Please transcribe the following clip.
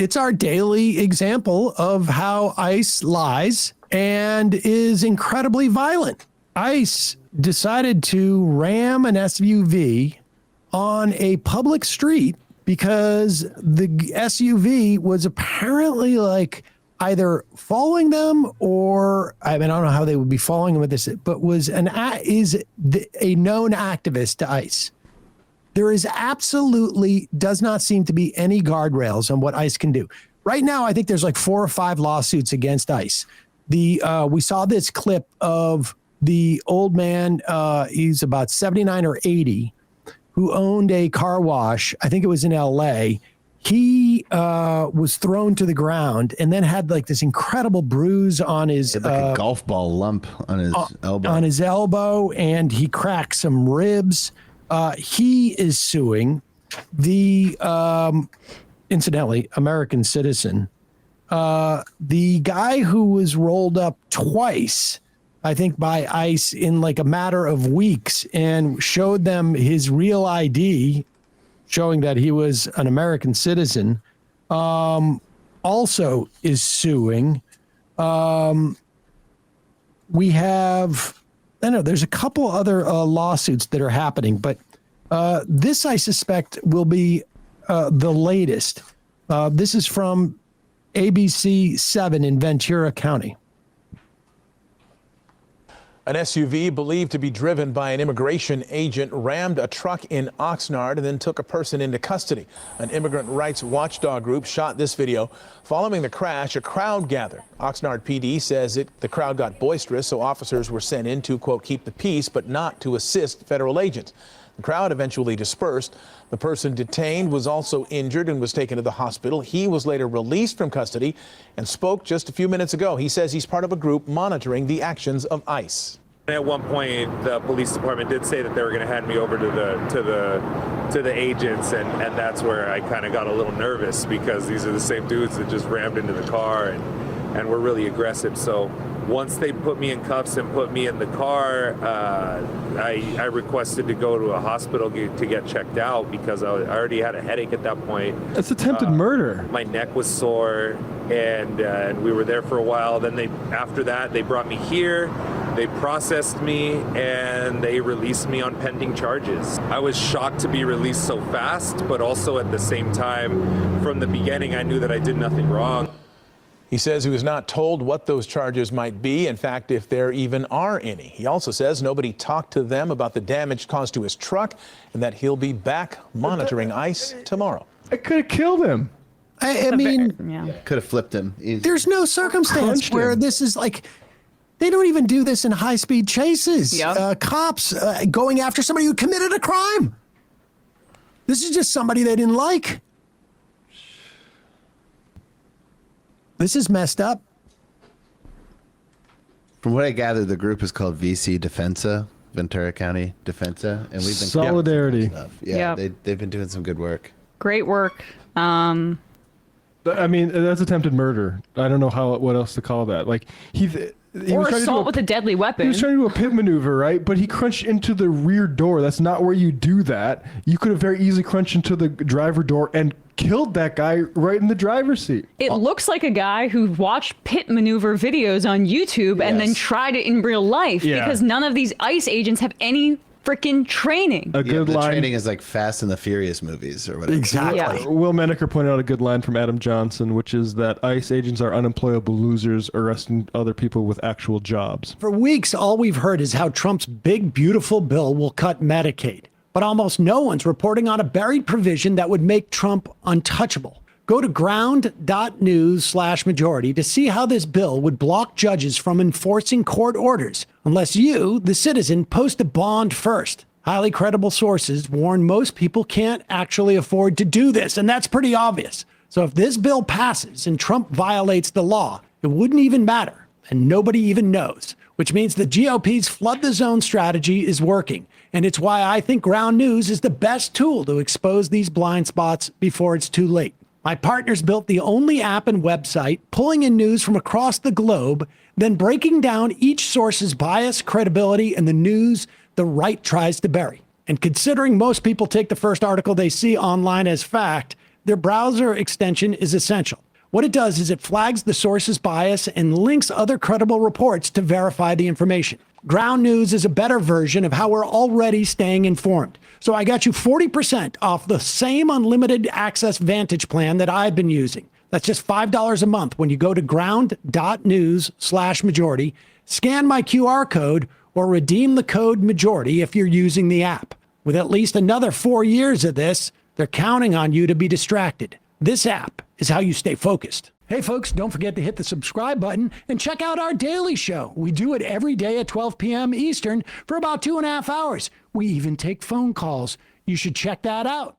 it's our daily example of how ICE lies and is incredibly violent. ICE decided to ram an SUV on a public street because the SUV was apparently like either following them or, I mean, I don't know how they would be following them with this, but was a known activist to ICE. There is absolutely does not seem to be any guardrails on what ICE can do. Right now, I think there's like 4 or 5 lawsuits against ICE. We saw this clip of the old man, he's about 79 or 80, who owned a car wash. I think it was in LA. He was thrown to the ground and then had like this incredible bruise on his like a golf ball lump on his elbow. On his elbow, and he cracked some ribs. He is suing the incidentally American citizen, the guy who was rolled up twice, I think, by ICE in like a matter of weeks and showed them his real ID, showing that he was an American citizen, also is suing. We have, I know there's a couple other lawsuits that are happening, but this I suspect will be the latest. This is from ABC 7 in Ventura County. An SUV believed to be driven by an immigration agent rammed a truck in Oxnard and then took a person into custody. An immigrant rights watchdog group shot this video. Following the crash, a crowd gathered. Oxnard PD says the crowd got boisterous, so officers were sent in to, quote, keep the peace, but not to assist federal agents. The crowd eventually dispersed. The person detained was also injured and was taken to the hospital. He was later released from custody and spoke just a few minutes ago. He says he's part of a group monitoring the actions of ICE. At one point, the police department did say that they were going to hand me over to the agents, and that's where I kind of got a little nervous because these are the same dudes that just rammed into the car and were really aggressive. So once they put me in cuffs and put me in the car, I requested to go to a hospital to get checked out because I already had a headache at that point. That's attempted murder. My neck was sore, and we were there for a while. Then after that, they brought me here. They processed me and they released me on pending charges. I was shocked to be released so fast, but also at the same time, from the beginning, I knew that I did nothing wrong. He says he was not told what those charges might be, in fact, if there even are any. He also says nobody talked to them about the damage caused to his truck and that he'll be back monitoring ICE tomorrow. I could have killed him. I mean, Could have flipped him. There's no circumstance where this is like, they don't even do this in high-speed chases. Yep. Cops going after somebody who committed a crime. This is just somebody they didn't like. This is messed up. From what I gather, the group is called VC Defensa, Ventura County Defensa, and we've been Solidarity. Stuff. Yeah, they've been doing some good work. Great work. I mean, that's attempted murder. I don't know what else to call that. Like he or assault with a deadly weapon. He was trying to do a pit maneuver, right? But he crunched into the rear door. That's not where you do that. You could have very easily crunched into the driver door and killed that guy right in the driver's seat. It looks like a guy who watched pit maneuver videos on YouTube and then tried it in real life because none of these ICE agents have any freaking training. A good line. Training is like Fast and the Furious movies or whatever. Exactly. Yeah. Will Menaker pointed out a good line from Adam Johnson, which is that ICE agents are unemployable losers arresting other people with actual jobs. For weeks, all we've heard is how Trump's big, beautiful bill will cut Medicaid. But almost no one's reporting on a buried provision that would make Trump untouchable. Go to ground.news/majority to see how this bill would block judges from enforcing court orders unless you, the citizen, post a bond first. Highly credible sources warn most people can't actually afford to do this, and that's pretty obvious. So if this bill passes and Trump violates the law, it wouldn't even matter, and nobody even knows, which means the GOP's flood the zone strategy is working. And it's why I think Ground News is the best tool to expose these blind spots before it's too late. My partners built the only app and website pulling in news from across the globe, then breaking down each source's bias, credibility, and the news the right tries to bury. And considering most people take the first article they see online as fact, their browser extension is essential. What it does is it flags the source's bias and links other credible reports to verify the information. Ground News is a better version of how we're already staying informed. So I got you 40% off the same unlimited access Vantage plan that I've been using. That's just $5 a month when you go to ground.news/majority, scan my QR code, or redeem the code majority if you're using the app. With at least another 4 years of this, they're counting on you to be distracted. This app is how you stay focused. Hey folks, don't forget to hit the subscribe button and check out our daily show. We do it every day at 12 p.m. Eastern for about 2.5 hours. We even take phone calls. You should check that out.